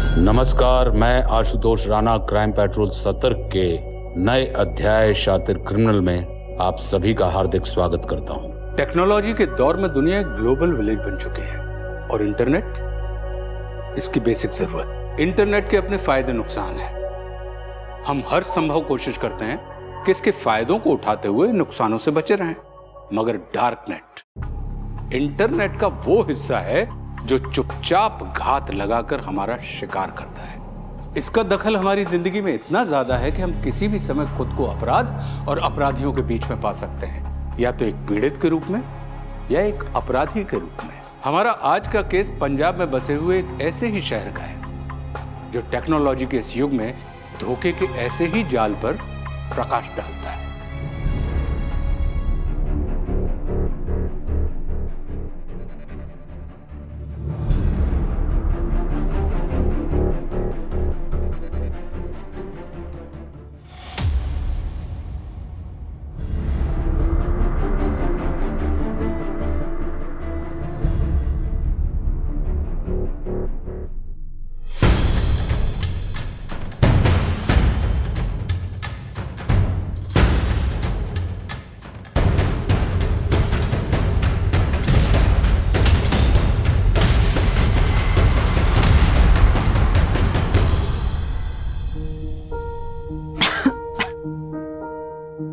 नमस्कार, मैं Ashutosh Rana crime petrol सतर्क के नए अध्याय शातिर क्रिमिनल में आप सभी का हार्दिक स्वागत करता हूं। टेक्नोलॉजी के दौर में दुनिया एक ग्लोबल विलेज बन चुकी है और इंटरनेट इसकी बेसिक जरूरत। इंटरनेट के अपने फायदे नुकसान हैं। हम हर संभव कोशिश करते हैं कि इसके फायदों को उठाते हुए नुकसानों से बचे रहें, मगर डार्क नेट इंटरनेट का वो हिस्सा है जो चुपचाप घात लगाकर हमारा शिकार करता है। इसका दखल हमारी जिंदगी में इतना ज्यादा है कि हम किसी भी समय खुद को अपराध और अपराधियों के बीच में पा सकते हैं, या तो एक पीड़ित के रूप में या एक अपराधी के रूप में। हमारा आज का केस पंजाब में बसे हुए एक ऐसे ही शहर का है जो टेक्नोलॉजी के इस युग में धोखे के ऐसे ही जाल पर प्रकाश डालता है।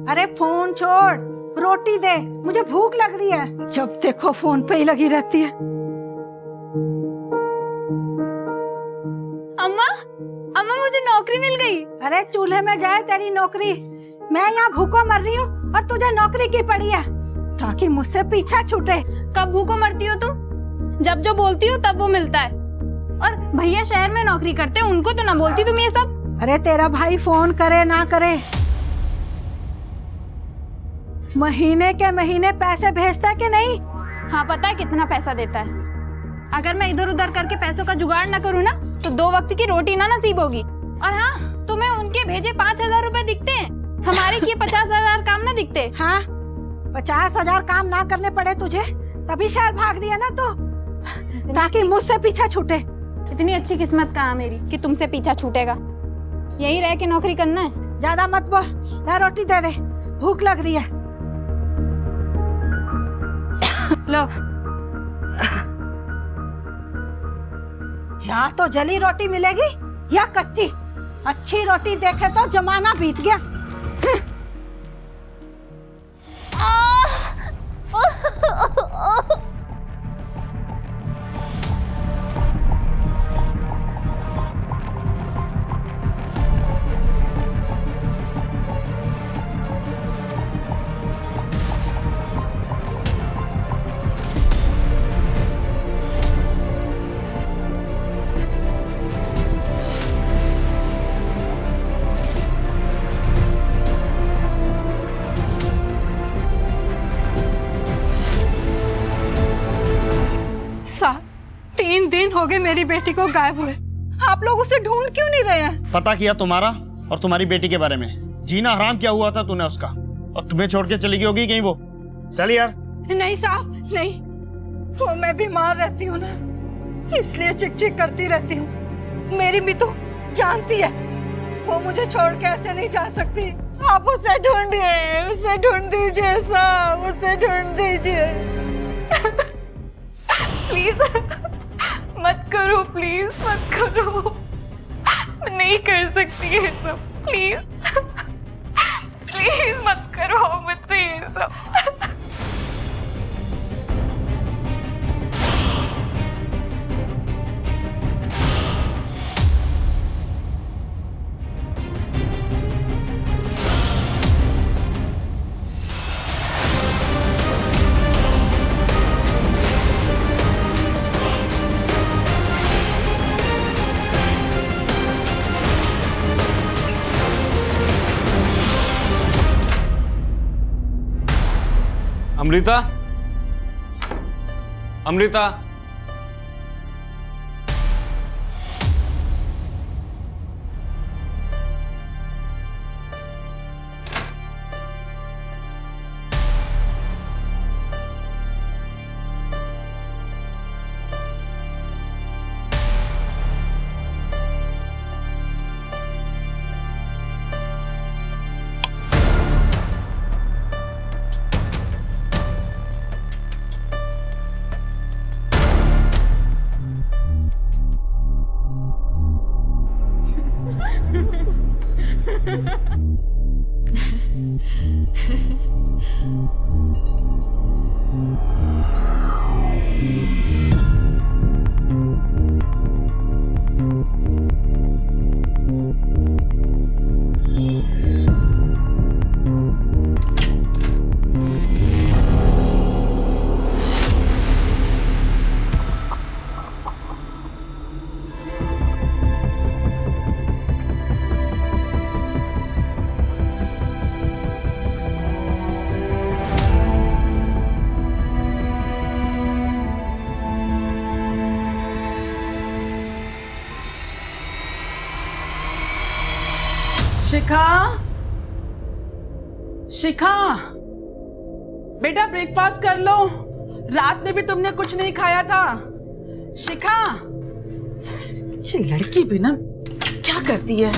अरे फोन छोड़, रोटी दे, मुझे भूख लग रही है। जब देखो फोन पे ही लगी रहती है। अम्मा, अम्मा मुझे नौकरी मिल गई। अरे चूल्हे में जाए तेरी नौकरी, मैं यहाँ भूखा मर रही हूँ और तुझे नौकरी की पड़ी है ताकि मुझसे पीछा छूटे। कब भूखो मरती हो तुम? जब जो बोलती हो तब वो मिलता है। और भैया शहर में नौकरी करते हैं, उनको तो ना बोलती तुम ये सब। अरे तेरा भाई फोन करे ना करे, महीने के महीने पैसे भेजता है कि नहीं? हाँ पता है कितना पैसा देता है। अगर मैं इधर उधर करके पैसों का जुगाड़ ना करूँ ना तो 2 वक्त की रोटी ना नसीब होगी। और हाँ, तुम्हें उनके भेजे 5,000 रुपए दिखते हैं, हमारे किए 50,000 काम ना दिखते। हाँ, 50,000 काम ना करने पड़े तुझे तभी शहर भाग रही है ना तू, ताकि मुझसे पीछा छूटे। इतनी अच्छी किस्मत कहाँ मेरी कि तुमसे पीछा छूटेगा। यही रह के नौकरी करना है। ज्यादा मत बोल, ला रोटी दे दे, भूख लग रही है। लो। या तो जली रोटी मिलेगी या कच्ची। अच्छी रोटी देखे तो जमाना बीत गया। साहब, 3 दिन हो गए मेरी बेटी को गायब हुए। आप लोग उसे ढूंढ क्यों नहीं रहे हैं? पता किया तुम्हारा और तुम्हारी बेटी के बारे में। जीना हराम क्या हुआ था तूने उसका, और तुम्हें छोड़ के चली गई होगी कहीं वो। चल यार। नहीं साहब, नहीं, वो मैं बीमार रहती हूँ ना, इसलिए चिक-चिक करती रहती हूँ। मेरी भी तो जानती है, वो मुझे छोड़ के ऐसे नहीं जा सकती। आप उसे ढूंढिए, उसे ढूंढ दीजिए साहब, उसे ढूंढ दीजिए। प्लीज मत करो, प्लीज मत करो। मैं नहीं कर सकती ये सब। प्लीज प्लीज मत करो मुझसे ये सब। अमृता, अमृता, शिखा, शिखा, बेटा ब्रेकफास्ट कर लो। रात में भी तुमने कुछ नहीं खाया था। शिखा, ये लड़की भी ना क्या करती है।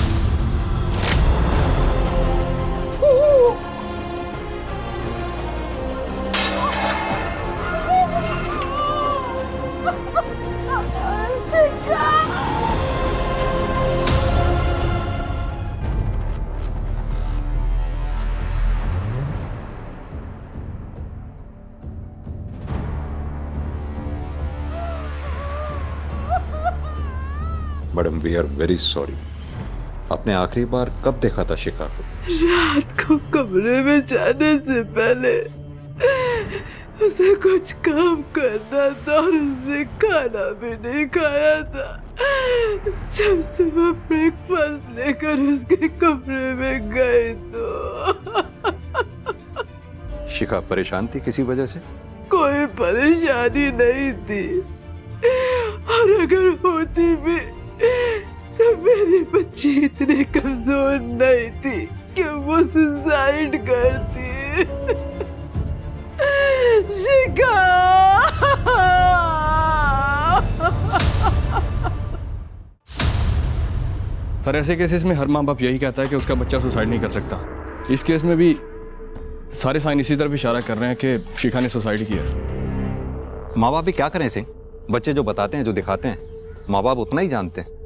Madam we are very sorry. आपने आखिरी बार कब देखा था शिखा को? रात को कमरे में जाने से पहले उसे कुछ काम करना था और उसने खाना भी नहीं खाया था। जब सुबह ब्रेकफास्ट लेकर उसके कमरे में गए तो शिखा परेशान थी किसी वजह से? कोई परेशानी नहीं थी, और अगर होती भी तो मेरी बच्ची इतनी कमजोर नहीं थी कि वो सुसाइड करती। शिखा, सर ऐसे केसेस में हर माँ बाप यही कहता है कि उसका बच्चा सुसाइड नहीं कर सकता। इस केस में भी सारे साइन इसी तरफ इशारा कर रहे हैं कि शिखा ने सुसाइड किया। माँ बाप भी क्या करें सिंह? बच्चे जो बताते हैं, जो दिखाते हैं, माँ बाप उतना ही जानते हैं।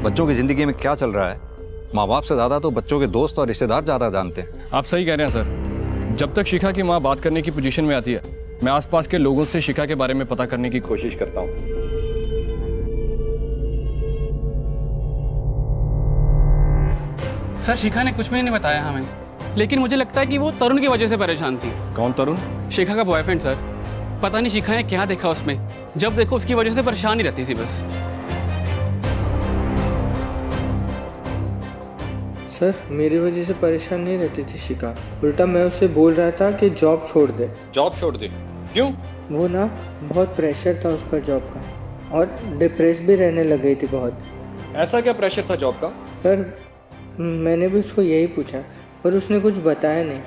बच्चों की जिंदगी में क्या चल रहा है, माँ बाप से ज्यादा तो बच्चों के दोस्त और रिश्तेदार ज्यादा जानते हैं। आप सही कह रहे हैं सर। जब तक शिखा की माँ बात करने की पोजीशन में आती है, मैं आसपास के लोगों से शिखा के बारे में पता करने की कोशिश करता हूँ। सर शिखा ने कुछ भी नहीं बताया हमें, लेकिन मुझे लगता है कि वो तरुण की वजह से परेशान थी। कौन तरुण? शिखा का बॉयफ्रेंड सर। पता नहीं शिखा ने क्या देखा उसमें, जब देखो उसकी वजह से परेशान ही रहती थी बस। सर मेरी वजह से परेशान नहीं रहती थी शिखा, उल्टा मैं उससे बोल रहा था कि जॉब छोड़ दे। जॉब छोड़ दे? क्यों? वो ना बहुत प्रेशर था उस पर जॉब का, और डिप्रेस भी रहने लग गई थी बहुत। ऐसा क्या प्रेशर था जॉब का? सर मैंने भी उसको यही पूछा, पर उसने कुछ बताया नहीं।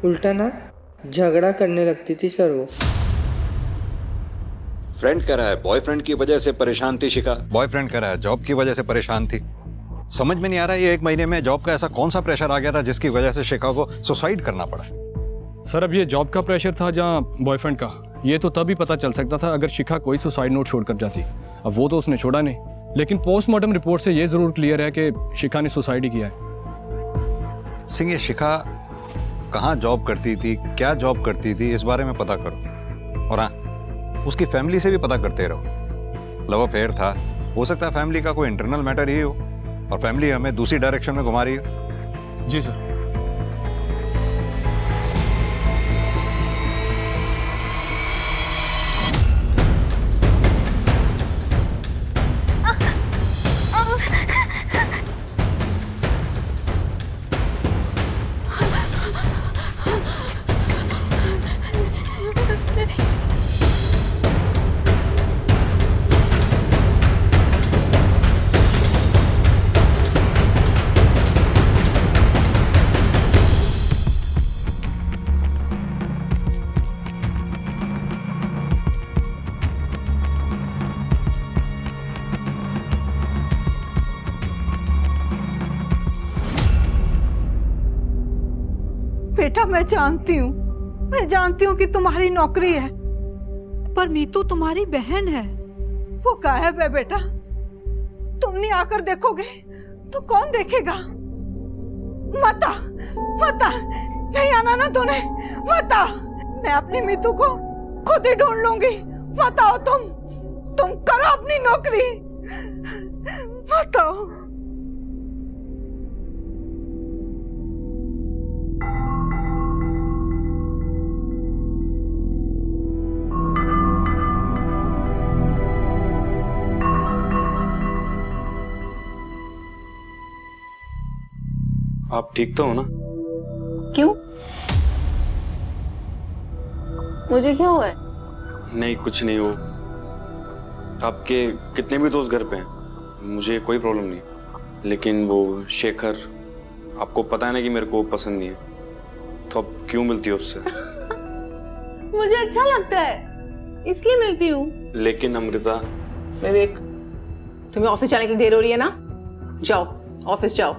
उल्टा ना झगड़ा करने लगती थी सर वो। फ्रेंड कह रहा है बॉयफ्रेंड की वजह से परेशान थी शिखा, बॉयफ्रेंड कह रहा है जॉब की वजह से परेशान थी। समझ में नहीं आ रहा है ये 1 महीने में जॉब का ऐसा कौन सा प्रेशर आ गया था जिसकी वजह से शिखा को सुसाइड करना पड़ा। सर अब ये जॉब का प्रेशर था जहाँ बॉयफ्रेंड का, ये तो तभी पता चल सकता था अगर शिखा कोई सुसाइड नोट छोड़कर जाती। अब वो तो उसने छोड़ा नहीं, लेकिन पोस्टमार्टम रिपोर्ट से ये जरूर क्लियर है कि शिखा ने सुसाइड ही किया है। सिंह ये शिखा कहाँ जॉब करती थी, क्या जॉब करती थी, इस बारे में पता करो। और हाँ, उसकी फैमिली से भी पता करते रहो। लव अफेयर था, हो सकता है फैमिली का कोई इंटरनल मैटर ही हो और फैमिली हमें दूसरी डायरेक्शन में घुमा रही हो। जी सर। बेटा मैं जानती हूँ कि तुम्हारी नौकरी है, पर नीतू तुम्हारी बहन है। वो गायब है बेटा, तुम नहीं आकर देखोगे तो कौन देखेगा? मत आ, मत आ, नहीं आना ना तूने, मत आ। मैं अपनी मीतू को खुद ही ढूंढ लूंगी। मत आओ तुम करो अपनी नौकरी, मत आओ। आप ठीक तो हो ना? क्यों? मुझे क्या हुआ है? नहीं, कुछ नहीं हो। आपके कितने भी दोस्त घर पे हैं, मुझे कोई प्रॉब्लम नहीं, लेकिन वो शेखर, आपको पता है ना कि मेरे को पसंद नहीं है, तो अब क्यों मिलती हो उससे? मुझे अच्छा लगता है इसलिए मिलती हूँ। लेकिन अमृता। विवेक, तुम्हें ऑफिस जाने की देर हो रही है ना? जाओ, ऑफिस जाओ।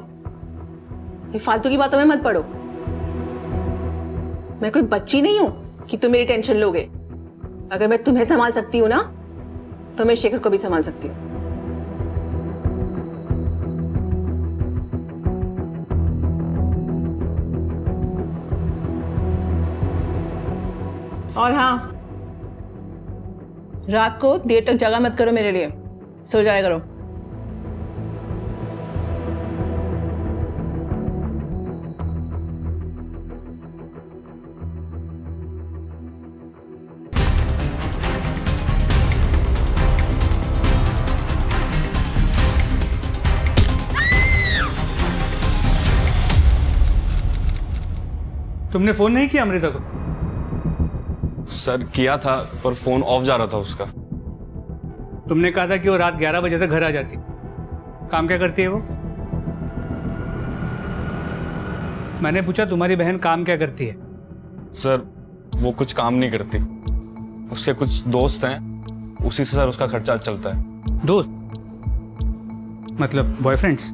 ये फालतू की बातों में मत पड़ो। मैं कोई बच्ची नहीं हूं कि तुम मेरी टेंशन लोगे। अगर मैं तुम्हें संभाल सकती हूँ ना, तो मैं शेखर को भी संभाल सकती हूँ। और हाँ, रात को देर तक जागा मत करो मेरे लिए, सो जाया करो। तुमने फोन नहीं किया अमृता को? सर किया था, पर फोन ऑफ जा रहा था उसका। तुमने कहा था कि वो रात 11 बजे तक घर आ जाती। काम क्या करती है वो? मैंने पूछा तुम्हारी बहन काम क्या करती है? सर वो कुछ काम नहीं करती, उसके कुछ दोस्त हैं, उसी से सर उसका खर्चा चलता है। दोस्त मतलब बॉयफ्रेंड्स?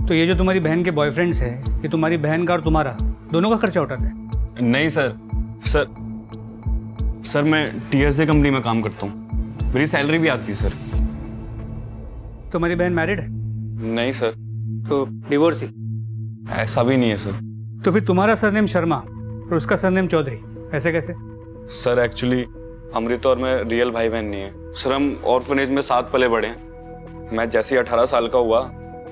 तो ये जो तुम्हारी बहन के बॉयफ्रेंड्स है, ये तुम्हारी बहन का और तुम्हारा दोनों का खर्चा उठाते हैं? नहीं सर मैं TSA कंपनी में काम करता हूँ, मेरी सैलरी भी आती है सर। तुम्हारी बहन मैरिड है? नहीं सर। तो डिवोर्स ही? ऐसा भी नहीं है सर। तो फिर तुम्हारा सरनेम शर्मा और उसका सरनेम चौधरी, ऐसे कैसे? सर एक्चुअली अमृता और मैं रियल भाई बहन नहीं है सर, हम ऑर्फनेज में साथ पले बड़े हैं। मैं जैसे ही 18 साल का हुआ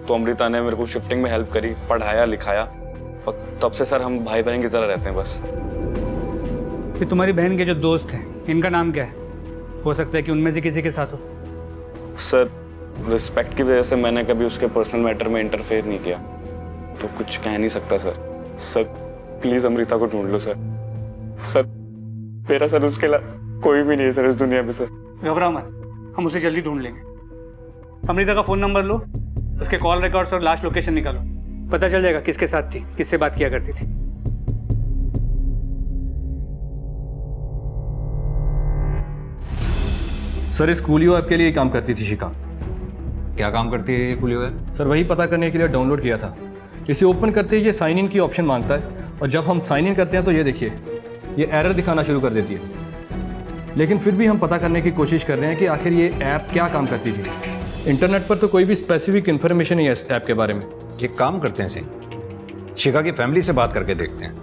तो अमृता ने मेरे को शिफ्टिंग में हेल्प करी, पढ़ाया लिखाया, और तब से सर हम भाई बहन की तरह रहते हैं बस। फिर तुम्हारी बहन के जो दोस्त हैं, इनका नाम क्या है? हो सकता है कि उनमें से किसी के साथ हो। सर रिस्पेक्ट की वजह से मैंने कभी उसके पर्सनल मैटर में इंटरफेयर नहीं किया, तो कुछ कह नहीं सकता सर। सर प्लीज अमृता को ढूंढ लो सर मेरा सर उसके अलावा कोई भी नहीं है सर इस दुनिया में। सर घबराओ मत, हम उसे जल्दी ढूंढ लेंगे। अमृता का फोन नंबर लो, उसके कॉल रिकॉर्ड्स और लास्ट लोकेशन निकालो, पता चल जाएगा किसके साथ थी, किससे बात किया करती थी। सर इस कूलियो ऐप के लिए काम करती थी शिखा। क्या काम करती है ये कूलियो ऐप? सर वही पता करने के लिए डाउनलोड किया था। इसे ओपन करते ही ये साइन इन की ऑप्शन मांगता है, और जब हम साइन इन करते हैं तो ये देखिए ये एरर दिखाना शुरू कर देती है। लेकिन फिर भी हम पता करने की कोशिश कर रहे हैं कि आखिर ये ऐप क्या काम करती थी। इंटरनेट पर तो कोई भी स्पेसिफिक इन्फॉर्मेशन नहीं है इस ऐप के बारे में। ये काम करते हैं शिखा की फैमिली से बात करके देखते हैं,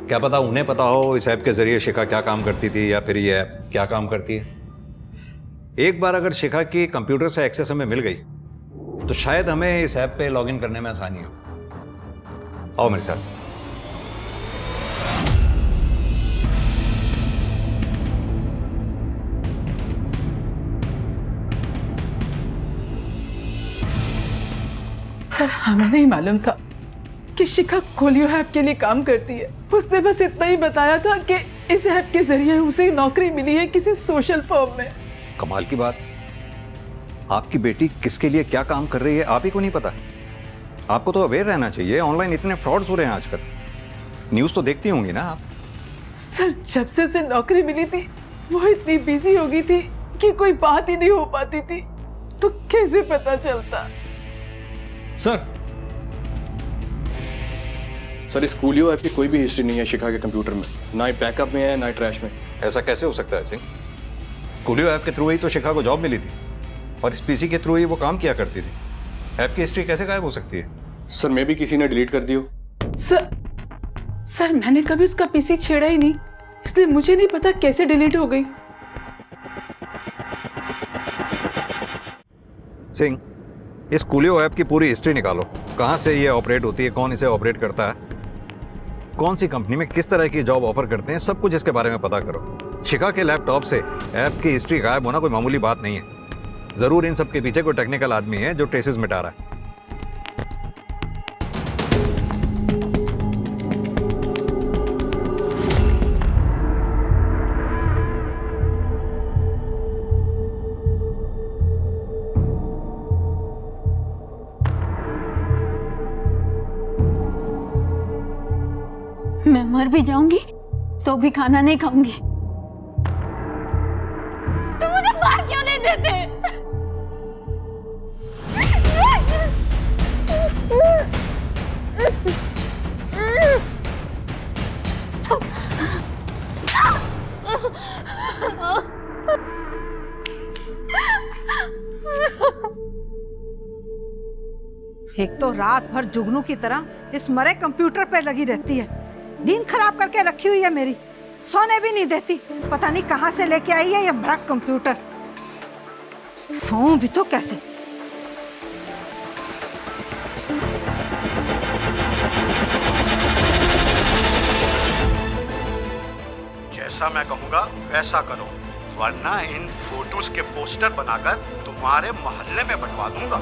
क्या पता उन्हें पता हो इस ऐप के जरिए शिखा क्या काम करती थी, या फिर ये ऐप क्या काम करती है। एक बार अगर शिखा की कंप्यूटर से एक्सेस हमें मिल गई तो शायद हमें इस ऐप पे लॉगिन करने में आसानी हो। आओ मेरे साथ। सर हमें नहीं मालूम था कि शिखा कूलियो ऐप के लिए काम करती है। उसने बस इतना ही बताया था कि इस ऐप के जरिए उसे नौकरी मिली है किसी सोशल फर्म में। कमाल की बात, आपकी बेटी किसके लिए क्या काम कर रही है आप ही को नहीं पता? आपको तो अवेयर रहना चाहिए, ऑनलाइन इतने फ्रॉड्स हो रहे हैं आजकल, न्यूज़ तो देखती होंगी ना आप। सर जब से उसे नौकरी मिली थी वो इतनी बिजी हो गई थी कि कोई बात ही नहीं हो पाती थी, तो कैसे पता चलता? सर इस कूलियो ऐप की कोई भी हिस्ट्री नहीं है शिखा के कंप्यूटर में, ना ही बैकअप में है ना ही ट्रैश में। ऐसा कैसे हो सकता है सिंह? कूलियो ऐप के थ्रू ही तो शिखा को जॉब मिली थी, और इस पीसी के थ्रू ही वो काम किया करती थी। ऐप की हिस्ट्री कैसे गायब हो सकती है? सर मे भी किसी ने डिलीट कर दियो। सर मैंने कभी उसका पीसी छेड़ा ही नहीं, इसलिए मुझे नहीं पता कैसे डिलीट हो गई। सिंह, इस कूलियो ऐप की पूरी हिस्ट्री निकालो। कहाँ से ये ऑपरेट होती है, कौन इसे ऑपरेट करता है, कौन सी कंपनी में किस तरह की जॉब ऑफर करते हैं, सब कुछ इसके बारे में पता करो। शिखा के लैपटॉप से ऐप की हिस्ट्री गायब होना कोई मामूली बात नहीं है। जरूर इन सब के पीछे कोई टेक्निकल आदमी है जो ट्रेसेस मिटा रहा है। मैं मर भी जाऊंगी तो भी खाना नहीं खाऊंगी। तुम मुझे मार क्यों नहीं देते? एक तो रात भर जुगनू की तरह इस मरे कंप्यूटर पे लगी रहती है, नींद खराब करके रखी हुई है मेरी, सोने भी नहीं देती। पता नहीं कहां से लेके आई है ये मरा कंप्यूटर। सोऊं भी तो कैसे? जैसा मैं कहूंगा वैसा करो, वरना इन फोटोज के पोस्टर बनाकर तुम्हारे मोहल्ले में बंटवा दूंगा।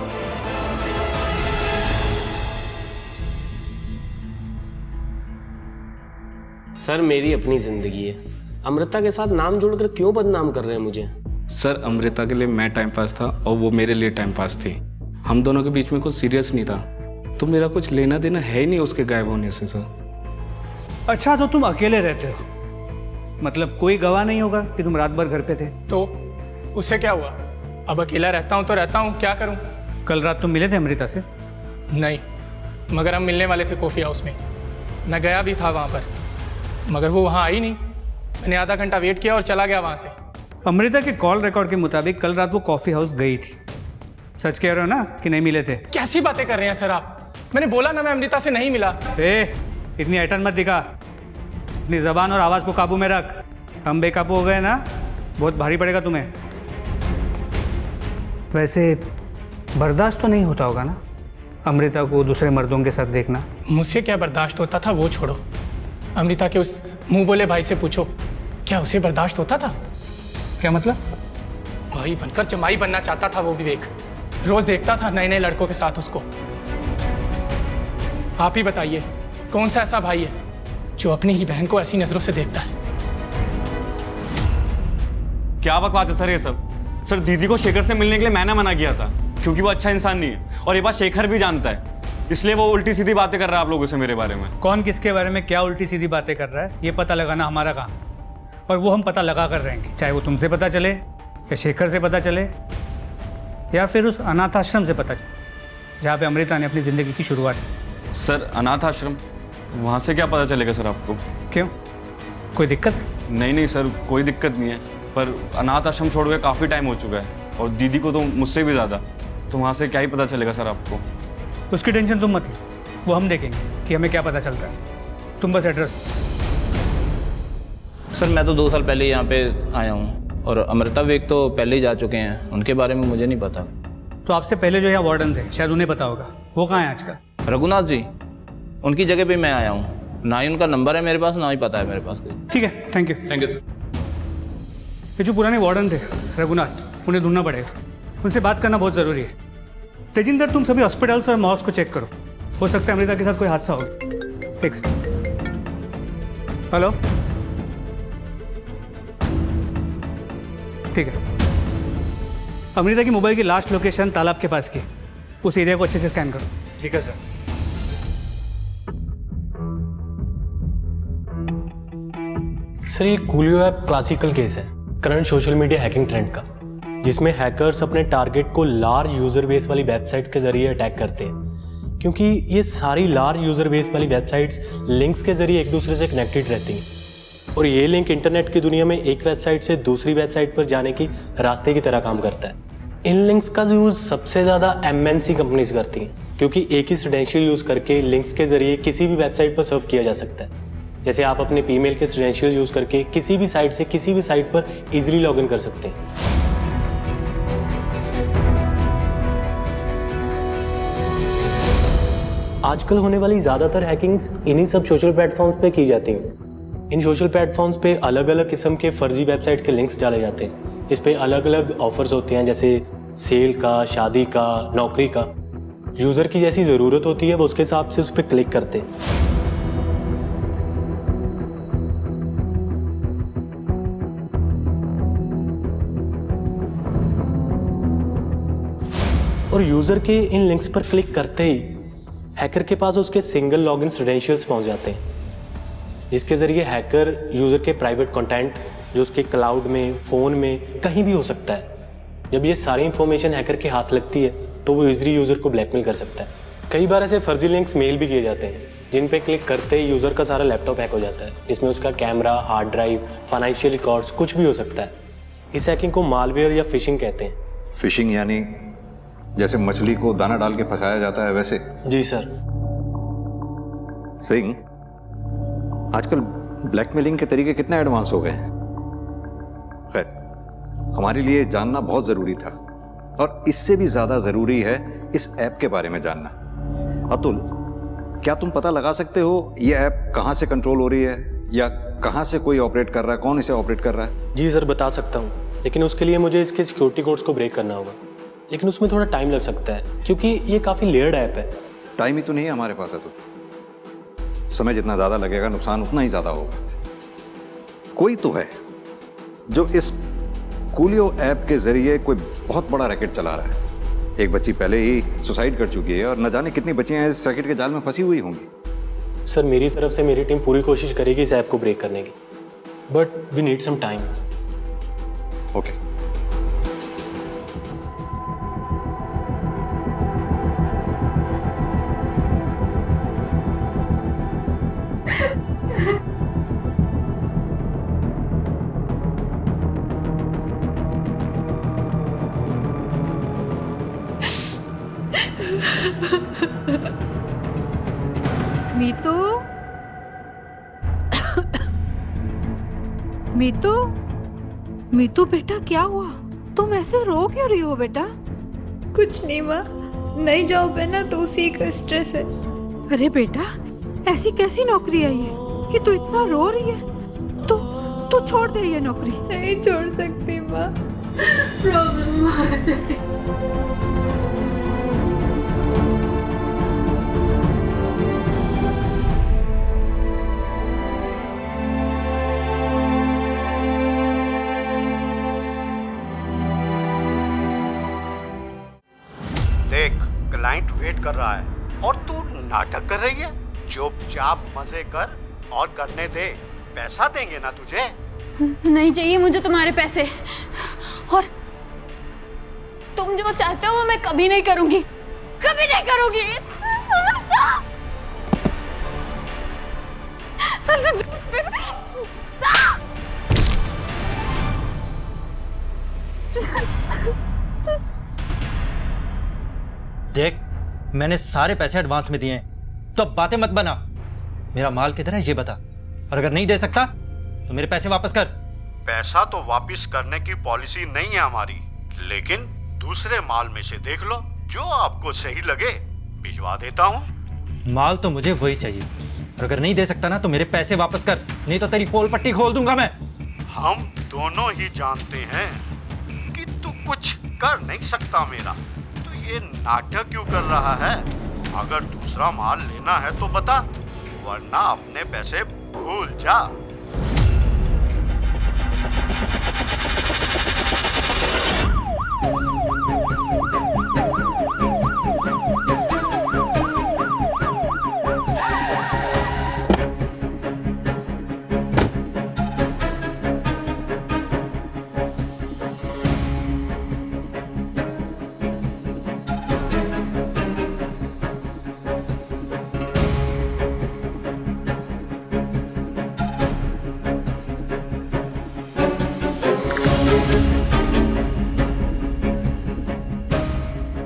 सर मेरी अपनी जिंदगी है, अमृता के साथ नाम जोड़कर क्यों बदनाम कर रहे हैं मुझे? सर अमृता के लिए मैं टाइम पास था और वो मेरे लिए टाइम पास थी। हम दोनों के बीच में कुछ सीरियस नहीं था, तो मेरा कुछ लेना देना है ही नहीं उसके गायब होने से सर। अच्छा तो तुम अकेले रहते हो, मतलब कोई गवाह नहीं होगा कि तुम रात भर घर पे थे? तो उससे क्या हुआ? अब अकेला रहता हूँ तो रहता हूँ, क्या करूँ? कल रात तुम मिले थे अमृता से? नहीं, मगर हम मिलने वाले थे कॉफ़ी हाउस में। मैं गया भी था वहाँ पर, मगर वो वहाँ आई नहीं। मैंने आधा घंटा वेट किया और चला गया वहाँ से। अमृता के कॉल रिकॉर्ड के मुताबिक कल रात वो कॉफ़ी हाउस गई थी। सच कह रहे हो ना कि नहीं मिले थे? कैसी बातें कर रहे हैं सर आप? मैंने बोला ना मैं अमृता से नहीं मिला। इतनी ऐटन मत दिखा, अपनी जबान और आवाज़ को काबू में रख। हम बेकाबू हो गए ना, बहुत भारी पड़ेगा तुम्हें। वैसे बर्दाश्त तो नहीं होता होगा ना अमृता को दूसरे मर्दों के साथ देखना? मुझसे क्या बर्दाश्त होता था वो छोड़ो, अमृता के उस मुंह बोले भाई से पूछो, क्या उसे बर्दाश्त होता था? क्या मतलब? भाई बनकर जमाई बनना चाहता था वो विवेक, रोज देखता था नए नए लड़कों के साथ उसको। आप ही बताइए कौन सा ऐसा भाई है जो अपनी ही बहन को ऐसी नजरों से देखता है? क्या बकवास है सर ये सब? सर दीदी को शेखर से मिलने के लिए मैंने मना किया था क्योंकि वो अच्छा इंसान नहीं है, और ये बात शेखर भी जानता है, इसलिए वो उल्टी सीधी बातें कर रहा है आप लोगों से मेरे बारे में। कौन किसके बारे में क्या उल्टी सीधी बातें कर रहा है ये पता लगाना हमारा काम, और वो हम पता लगा कर रहेंगे, चाहे वो तुमसे पता चले या शेखर से पता चले या फिर उस अनाथ आश्रम से पता चले जहाँ पे अमृता ने अपनी ज़िंदगी की शुरुआत की। सर अनाथ आश्रम, वहाँ से क्या पता चलेगा सर आपको? क्यों, कोई दिक्कत? नहीं सर कोई दिक्कत नहीं है, पर अनाथ आश्रम छोड़ के काफ़ी टाइम हो चुका है और दीदी को तो मुझसे भी ज़्यादा, तो वहाँ से क्या ही पता चलेगा सर आपको? उसकी टेंशन तुम मत लो, वो हम देखेंगे कि हमें क्या पता चलता है। तुम बस एड्रेस। सर मैं तो 2 साल पहले यहाँ पे आया हूँ और अमृता विवेक तो पहले ही जा चुके हैं, उनके बारे में मुझे नहीं पता। तो आपसे पहले जो यहाँ वार्डन थे शायद उन्हें पता होगा, वो कहाँ है आजकल? रघुनाथ जी, उनकी जगह पे मैं आया हूँ, ना ही उनका नंबर है मेरे पास, ना ही पता है मेरे पास। ठीक है, थैंक यू। Thank you. ये जो पुराने वार्डन थे रघुनाथ, उन्हें ढूंढना पड़ेगा, उनसे बात करना बहुत ज़रूरी है। तेजिंदर तुम सभी हॉस्पिटल्स और मॉल्स को चेक करो, हो सकता है अमृता के साथ कोई हादसा हो। फिक्स। हेलो, ठीक है। अमृता की मोबाइल की लास्ट लोकेशन तालाब के पास की, उस एरिया को अच्छे से स्कैन करो। ठीक है सर। सर ये कूलियो ऐप क्लासिकल केस है current social media hacking trend का, जिसमें हैकर्स अपने टारगेट को लार्ज यूजर बेस वाली वेबसाइट्स के जरिए अटैक करते हैं, क्योंकि ये सारी लार्ज यूजर बेस वाली वेबसाइट्स लिंक्स के जरिए एक दूसरे से कनेक्टेड रहती हैं, और ये लिंक इंटरनेट की दुनिया में एक वेबसाइट से दूसरी वेबसाइट पर जाने की रास्ते की तरह काम करता है। इन लिंक्स का यूज़ सबसे ज़्यादा MNC कंपनीज करती हैं, क्योंकि एक ही क्रेडेंशियल यूज़ करके लिंक्स के ज़रिए किसी भी वेबसाइट पर सर्व किया जा सकता है। जैसे आप अपने ईमेल के क्रेडेंशियल यूज़ करके किसी भी साइट से किसी भी साइट पर इजीली लॉगिन कर सकते हैं। आजकल होने वाली ज़्यादातर हैकिंग्स इन्हीं सब सोशल प्लेटफॉर्म्स पे की जाती हैं। इन सोशल प्लेटफॉर्म्स पे अलग अलग किस्म के फर्जी वेबसाइट के लिंक्स डाले जाते हैं। इस पे अलग अलग ऑफर्स होते हैं, जैसे सेल का, शादी का, नौकरी का। यूज़र की जैसी ज़रूरत होती है वो उसके हिसाब से उस पर क्लिक करते हैं। और यूज़र के इन लिंक्स पर क्लिक करते ही हैकर के पास उसके सिंगल लॉगिन क्रेडेंशियल्स पहुंच जाते हैं, जिसके ज़रिए हैकर यूज़र के प्राइवेट कंटेंट जो उसके क्लाउड में, फ़ोन में, कहीं भी हो सकता है। जब ये सारी इंफॉर्मेशन हैकर के हाथ लगती है तो वो ईज़िली यूज़र को ब्लैकमेल कर सकता है। कई बार ऐसे फर्जी लिंक्स मेल भी किए जाते हैं, जिन पे क्लिक करते ही यूज़र का सारा लैपटॉप हैक हो जाता है। इसमें उसका camera, hard drive, financial records कुछ भी हो सकता है। इस हैकिंग को मालवेयर या फिशिंग कहते हैं। फिशिंग यानी जैसे मछली को दाना डाल के फंसाया जाता है वैसे? जी सर। सिंह, आजकल ब्लैकमेलिंग के तरीके कितने एडवांस हो गए हैं। खैर, हमारे लिए जानना बहुत जरूरी था, और इससे भी ज्यादा जरूरी है इस ऐप के बारे में जानना। अतुल, क्या तुम पता लगा सकते हो ये ऐप कहां से कंट्रोल हो रही है, या कहां से कोई ऑपरेट कर रहा है, कौन इसे ऑपरेट कर रहा है? जी सर, बता सकता हूँ, लेकिन उसके लिए मुझे इसके सिक्योरिटी कोड्स को ब्रेक करना होगा। लेकिन उसमें थोड़ा टाइम लग सकता है, क्योंकि ये काफ़ी लेयर्ड ऐप है। टाइम ही तो नहीं है हमारे पास। है तो समय जितना ज़्यादा लगेगा नुकसान उतना ही ज़्यादा होगा। कोई तो है जो इस कूलियो ऐप के ज़रिए कोई बहुत बड़ा रैकेट चला रहा है। एक बच्ची पहले ही सुसाइड कर चुकी है, और न जाने कितनी बच्चियां इस रैकेट के जाल में फंसी हुई होंगी। सर, मेरी तरफ से मेरी टीम पूरी कोशिश करेगी इस ऐप को ब्रेक करने की, but we need some time. Okay. Meetu, Meetu, Meetu बेटा, क्या हुआ? तुम ऐसे रो क्यों रही हो बेटा? कुछ नहीं माँ, नई जॉब है ना तो उसी का स्ट्रेस है। अरे बेटा, ऐसी कैसी नौकरी आई है कि तू इतना रो रही है? तू छोड़ दे ये नौकरी। नहीं छोड़ सकती माँ, प्रॉब्लम आ जाए। देख, क्लाइंट वेट कर रहा है और तू नाटक कर रही है। चुपचाप मजे कर और करने दे, पैसा देंगे ना तुझे। नहीं चाहिए मुझे तुम्हारे पैसे, और तुम जो चाहते हो वो मैं कभी नहीं करूंगी, कभी नहीं करूंगी। देख, मैंने सारे पैसे एडवांस में दिए हैं, तो अब बातें मत बना। मेरा माल किधर है ये बता, और अगर नहीं दे सकता तो मेरे पैसे वापस कर। पैसा तो वापस करने की पॉलिसी नहीं है हमारी, लेकिन दूसरे माल में से देख लो, जो आपको सही लगे भिजवा देता हूँ। माल तो मुझे वही चाहिए, और अगर नहीं दे सकता ना तो मेरे पैसे वापस कर, नहीं तो तेरी पोल पट्टी खोल दूंगा मैं। हम दोनों ही जानते हैं कि तू कुछ कर नहीं सकता मेरा, तो ये नाटक क्यों कर रहा है? अगर दूसरा माल लेना है तो बता, वरना अपने पैसे भूल जा।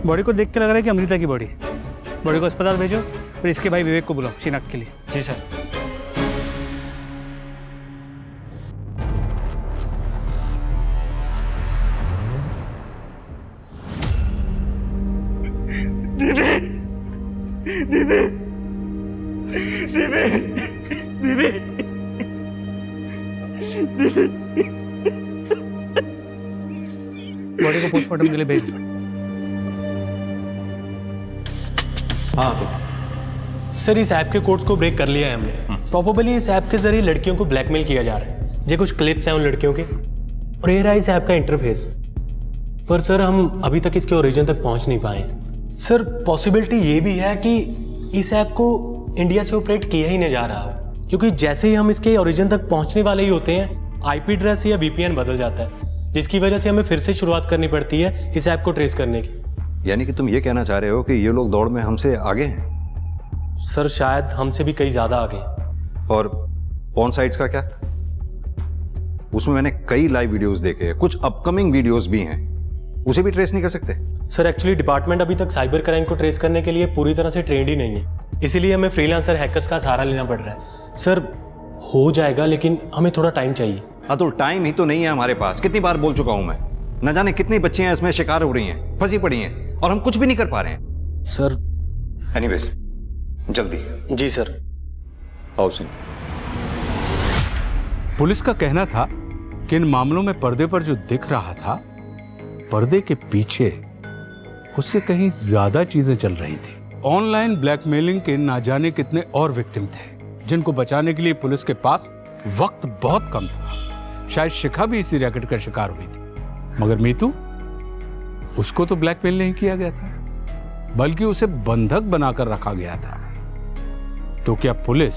बॉडी को देख के लग रहा है कि अमृता की बॉडी। बॉडी को अस्पताल भेजो और इसके भाई विवेक को बुलाओ शिनाख्त के लिए। जी सर। दीदी दीदी दीदी दीदी दीदी बॉडी को पोस्टमार्टम के लिए भेज दो। हाँ सर, इस ऐप के कोड्स को ब्रेक कर लिया है हमने। प्रोबेबली इस ऐप के जरिए लड़कियों को ब्लैकमेल किया जा रहा है। ये कुछ क्लिप्स हैं उन लड़कियों के और ये रहा इस ऐप का इंटरफेस। पर सर हम अभी तक इसके ओरिजिन तक पहुंच नहीं पाए। सर पॉसिबिलिटी ये भी है कि इस ऐप को इंडिया से ऑपरेट किया ही नहीं जा रहा, क्योंकि जैसे ही हम इसके ओरिजिन तक पहुंचने वाले ही होते हैं आईपी एड्रेस या वीपीएन बदल जाता है, जिसकी वजह से हमें फिर से शुरुआत करनी पड़ती है इस ऐप को ट्रेस करने की। यानी कि तुम ये कहना चाह रहे हो कि ये लोग दौड़ में हमसे आगे हैं? सर शायद हमसे भी कई ज्यादा आगे। और पॉर्न साइट्स का क्या? उसमें मैंने कई लाइव वीडियोस देखे हैं, कुछ अपकमिंग वीडियोस भी हैं, उसे भी ट्रेस नहीं कर सकते? सर एक्चुअली डिपार्टमेंट अभी तक साइबर क्राइम को ट्रेस करने के लिए पूरी तरह से ट्रेंड ही नहीं है, इसीलिए हमें फ्रीलांसर हैकर्स का सहारा लेना पड़ रहा है। सर हो जाएगा, लेकिन हमें थोड़ा टाइम चाहिए। अतुल टाइम ही तो नहीं है हमारे पास। कितनी बार बोल चुका हूं मैं, न जाने कितनी बच्चियां इसमें शिकार हो रही हैं, फंसी पड़ी हैं, और हम कुछ भी नहीं कर पा रहे हैं। सर एनीवेज जल्दी। जी सर। आओ सिंह। पुलिस का कहना था कि इन मामलों में पर्दे पर जो दिख रहा था, पर्दे के पीछे उससे कहीं ज्यादा चीजें चल रही थी। ऑनलाइन ब्लैकमेलिंग के ना जाने कितने और विक्टिम थे, जिनको बचाने के लिए पुलिस के पास वक्त बहुत कम था। शायद शिखा भी इसी रैकेट का शिकार हुई थी, मगर मीतू, उसको तो ब्लैकमेल नहीं किया गया था, बल्कि उसे बंधक बनाकर रखा गया था। तो क्या पुलिस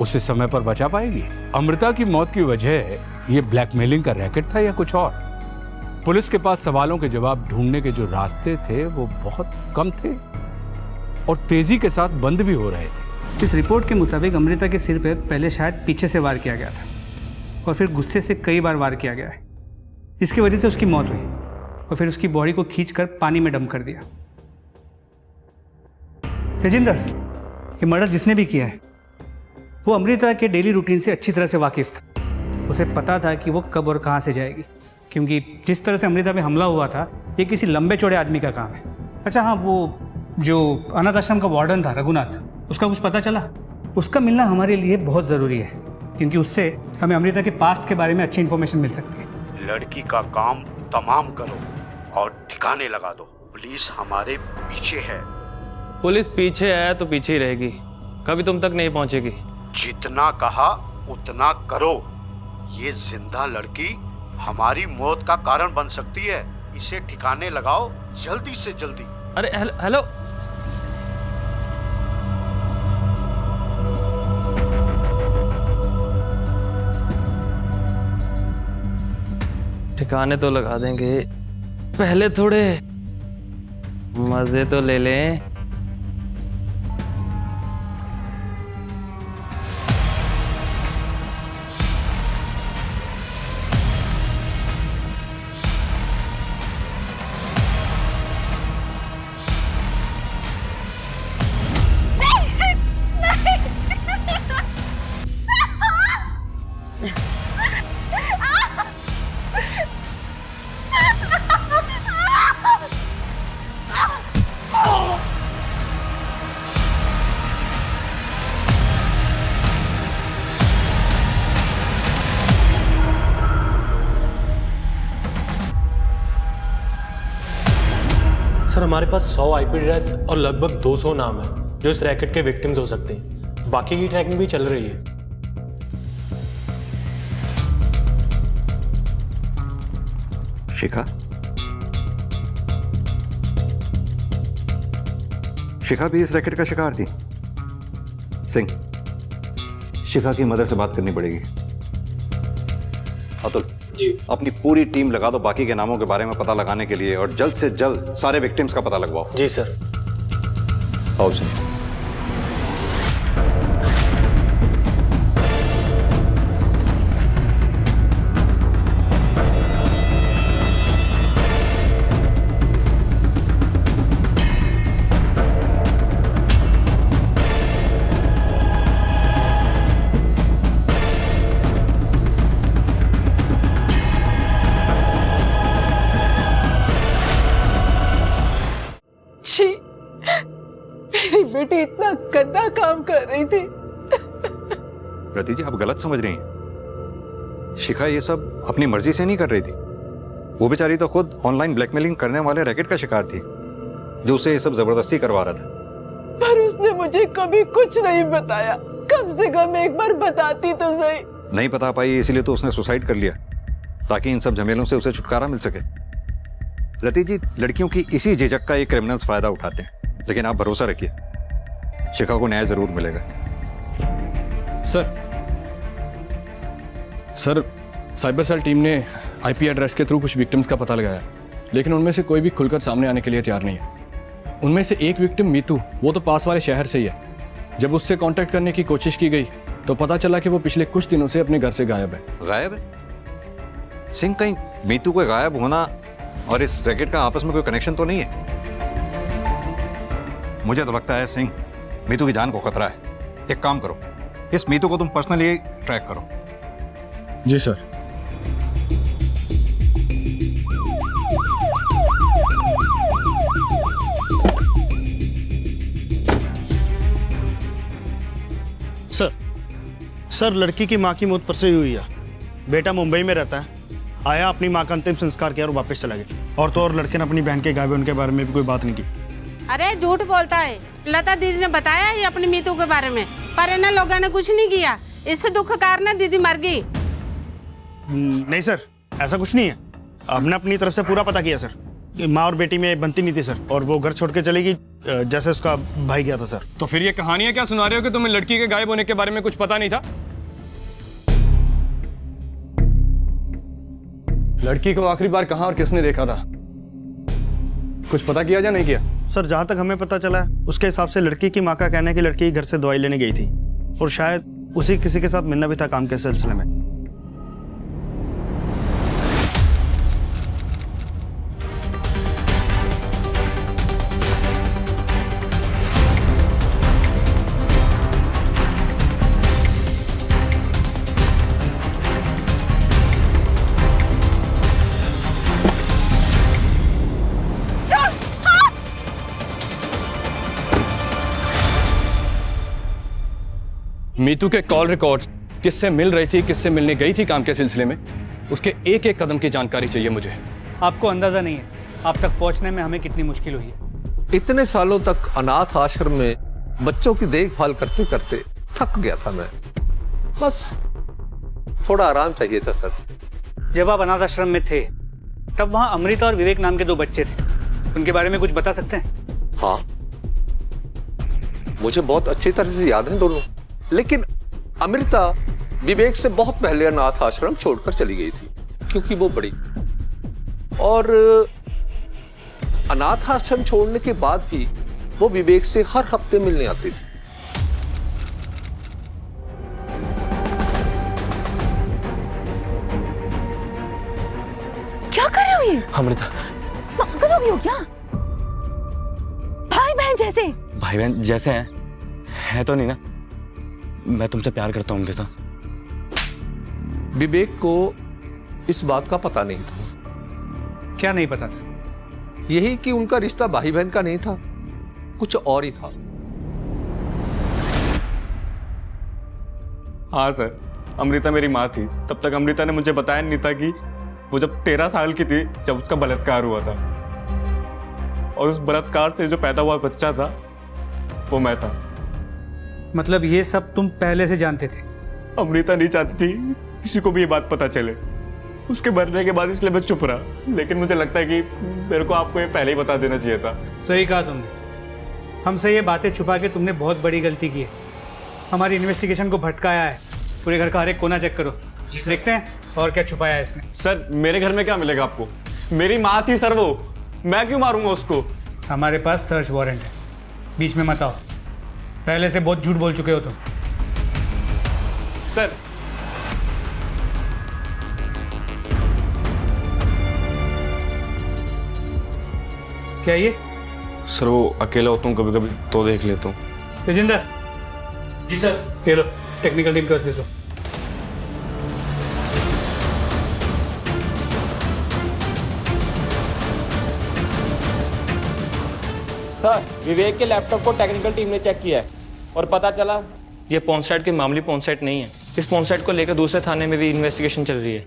उसे समय पर बचा पाएगी? अमृता की मौत की वजह ये ब्लैकमेलिंग का रैकेट था या कुछ और? पुलिस के पास सवालों के जवाब ढूंढने के जो रास्ते थे वो बहुत कम थे और तेजी के साथ बंद भी हो रहे थे। इस रिपोर्ट के मुताबिक अमृता के सिर पे पहले शायद पीछे से वार किया गया था और फिर गुस्से से कई बार वार किया गया है। इसकी वजह से उसकी मौत हुई और फिर उसकी बॉडी को खींचकर पानी में डंप कर दिया। तेजिंदर, ये मर्डर जिसने भी किया है वो अमृता के डेली रूटीन से अच्छी तरह से वाकिफ था। उसे पता था कि वो कब और कहाँ से जाएगी, क्योंकि जिस तरह से अमृता पे हमला हुआ था ये किसी लंबे चौड़े आदमी का काम है। अच्छा हाँ, वो जो अनाथ आश्रम का वार्डन था रघुनाथ, उसका कुछ पता चला? उसका मिलना हमारे लिए बहुत ज़रूरी है, क्योंकि उससे हमें अमृता के पास्ट के बारे में अच्छी इन्फॉर्मेशन मिल सकती है। लड़की का काम तमाम करो और ठिकाने लगा दो। पुलिस हमारे पीछे है। पुलिस पीछे है तो पीछे ही रहेगी, कभी तुम तक नहीं पहुंचेगी। जितना कहा उतना करो। ये जिंदा लड़की हमारी मौत का कारण बन सकती है, इसे ठिकाने लगाओ जल्दी से जल्दी। अरे हेलो, ठिकाने तो लगा देंगे, पहले थोड़े मजे तो ले लें। सर हमारे पास 100 आईपी एड्रेस और लगभग 200 नाम है जो इस रैकेट के विक्टिम्स हो सकते हैं। बाकी की ट्रैकिंग भी चल रही है। शिखा, शिखा भी इस रैकेट का शिकार थी। सिंह, शिखा की मदर से बात करनी पड़ेगी। अतुल जी, अपनी पूरी टीम लगा दो बाकी के नामों के बारे में पता लगाने के लिए, और जल्द से जल्द सारे विक्टिम्स का पता लगवाओ। जी सर। आओ सिंह। छी, मेरी बेटी इतना गंदा काम कर रही थी। रति जी, आप गलत समझ रही हैं। शिखा ये सब अपनी मर्जी से नहीं कर रही थी। वो बेचारी तो खुद ऑनलाइन ब्लैकमेलिंग करने वाले रैकेट का शिकार थी, जो उसे ये सब जबरदस्ती करवा रहा था। पर उसने मुझे कभी कुछ नहीं बताया। कम से कम एक बार बताती तो सही। नहीं बता पाई, इसीलिए तो उसने सुसाइड कर लिया, ताकि इन सब झमेलों से उसे छुटकारा मिल सके। रति जी, लड़कियों की इसी झिझक का ये क्रिमिनल्स फायदा उठाते हैं, लेकिन आप भरोसा रखिए, शिखा को न्याय जरूर मिलेगा। सर, साइबर सेल टीम ने आईपी एड्रेस के थ्रू कुछ विक्टिम्स का पता लगाया, लेकिन उनमें से कोई भी खुलकर सामने आने के लिए तैयार नहीं है। उनमें से एक विक्टिम मीतू, वो तो पास वाले शहर से ही है। जब उससे कांटेक्ट करने की कोशिश की गई तो पता चला कि वो पिछले कुछ दिनों से अपने घर से गायब है। गायब है? सिंह, कहीं मीतू को गायब होना और इस रैकेट का आपस में कोई कनेक्शन तो नहीं है? मुझे तो लगता है सिंह, मीतू की जान को खतरा है। एक काम करो, इस मीतू को तुम पर्सनली ट्रैक करो। जी सर। सर, लड़की की माँ की मौत परसों ही हुई है। बेटा मुंबई में रहता है, आया, अपनी माँ का अंतिम संस्कार किया और वापस चला गया। और तो और लड़के ने अपनी बहन के गायब होने के बारे में भी कोई बात नहीं की। अरे झूठ बोलता है। लता दीदी ने बताया ही अपनी मीतू के बारे में, पर इन लोगों ने कुछ नहीं किया। इससे दुख कारण दीदी मर गई। नहीं सर, ऐसा कुछ नहीं है। हमने अपनी तरफ से पूरा पता किया सर। माँ और बेटी में बनती नहीं थी सर, और वो घर छोड़ के चली गई जैसे उसका भाई गया था सर। तो फिर ये कहानियां क्या सुना रहे हो कि तुम्हें लड़की के गायब होने के बारे में कुछ पता नहीं था? लड़की को आखिरी बार कहां और किसने देखा था? कुछ पता किया या नहीं किया? सर, जहां तक हमें पता चला है उसके हिसाब से लड़की की माँ का कहना है कि लड़की घर से दवाई लेने गई थी और शायद उसी किसी के साथ मिलना भी था काम के सिलसिले में। मीतू के कॉल रिकॉर्ड्स, किससे मिल रही थी, किससे मिलने गई थी काम के सिलसिले में, उसके एक एक कदम की जानकारी चाहिए मुझे। आपको अंदाजा नहीं है आप तक पहुंचने में हमें कितनी मुश्किल हुई है। इतने सालों तक अनाथ आश्रम में बच्चों की देखभाल करते करते थक गया था मैं। बस थोड़ा आराम चाहिए था सर। जब आप अनाथ आश्रम में थे तब वहां अमृता और विवेक नाम के दो बच्चे थे, उनके बारे में कुछ बता सकते हैं? हाँ, मुझे बहुत अच्छी तरह से याद है दोनों। लेकिन अमृता विवेक से बहुत पहले अनाथ आश्रम छोड़कर चली गई थी, क्योंकि वो बड़ी। और अनाथ आश्रम छोड़ने के बाद भी वो विवेक से हर हफ्ते मिलने आती थी। क्या कर रहे हो ये? अमृता, पागल हो गई हो क्या? भाई बहन जैसे। भाई बहन जैसे हैं, है तो नहीं ना? मैं तुमसे प्यार करता हूँ अमृता। विवेक को इस बात का पता नहीं था। क्या नहीं पता था? यही कि उनका रिश्ता भाई बहन का नहीं था, कुछ और ही था। हाँ सर, अमृता मेरी माँ थी। तब तक अमृता ने मुझे बताया नहीं था कि वो जब 13 साल की थी जब उसका बलात्कार हुआ था, और उस बलात्कार से जो पैदा हुआ बच्चा था वो मैं था। मतलब ये सब तुम पहले से जानते थे? अमृता नहीं चाहती थी किसी को भी ये बात पता चले। उसके मरने के बाद इसलिए मैं चुप रहा, लेकिन मुझे लगता है कि मेरे को आपको ये पहले ही बता देना चाहिए था। सही कहा तुमने। हमसे ये बातें छुपा के तुमने बहुत बड़ी गलती की है। हमारी इन्वेस्टिगेशन को भटकाया है। पूरे घर का हर एक कोना चेक करो, देखते हैं और क्या छुपाया है इसने। सर, मेरे घर में क्या मिलेगा आपको? मेरी माँ थी सर वो, मैं क्यों मारूंगा उसको? हमारे पास सर्च वारंट है, बीच में मत आओ। पहले से बहुत झूठ बोल चुके हो तुम। सर, क्या ये? सर वो अकेला होता हूँ कभी कभी तो देख लेता हूँ। तेजिंदर। जी सर। ये लो, टेक्निकल टीम के पास भेजो। सर विवेक के लैपटॉप को टेक्निकल टीम ने चेक किया है और पता चला ये पॉन साइट की मामूली पॉन साइट नहीं है। इस पॉन साइट को लेकर दूसरे थाने में भी इन्वेस्टिगेशन चल रही है।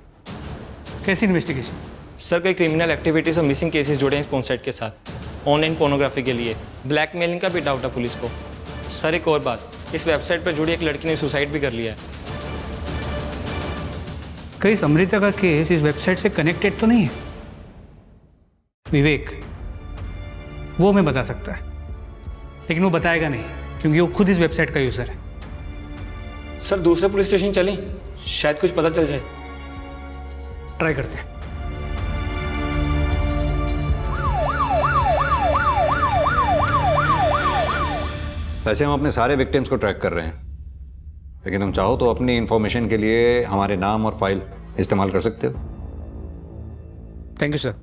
कैसी इन्वेस्टिगेशन? सर कई क्रिमिनल एक्टिविटीज और मिसिंग केसेस जुड़े हैं इस पॉन साइट के साथ। ऑनलाइन पोर्नोग्राफी के लिए ब्लैकमेलिंग का भी डाउट है पुलिस को। सर एक और बात, इस वेबसाइट पर जुड़ी एक लड़की ने सुसाइड भी कर लिया है। कहीं अमृता का केस इस वेबसाइट से कनेक्टेड तो नहीं है? विवेक वो मैं बता सकता है, लेकिन वो बताएगा नहीं क्योंकि वो खुद इस वेबसाइट का यूजर है। सर दूसरे पुलिस स्टेशन चलें, शायद कुछ पता चल जाए। ट्राई करते हैं। वैसे हम अपने सारे विक्टिम्स को ट्रैक कर रहे हैं, लेकिन तुम चाहो तो अपनी इंफॉर्मेशन के लिए हमारे नाम और फाइल इस्तेमाल कर सकते हो। Thank you sir.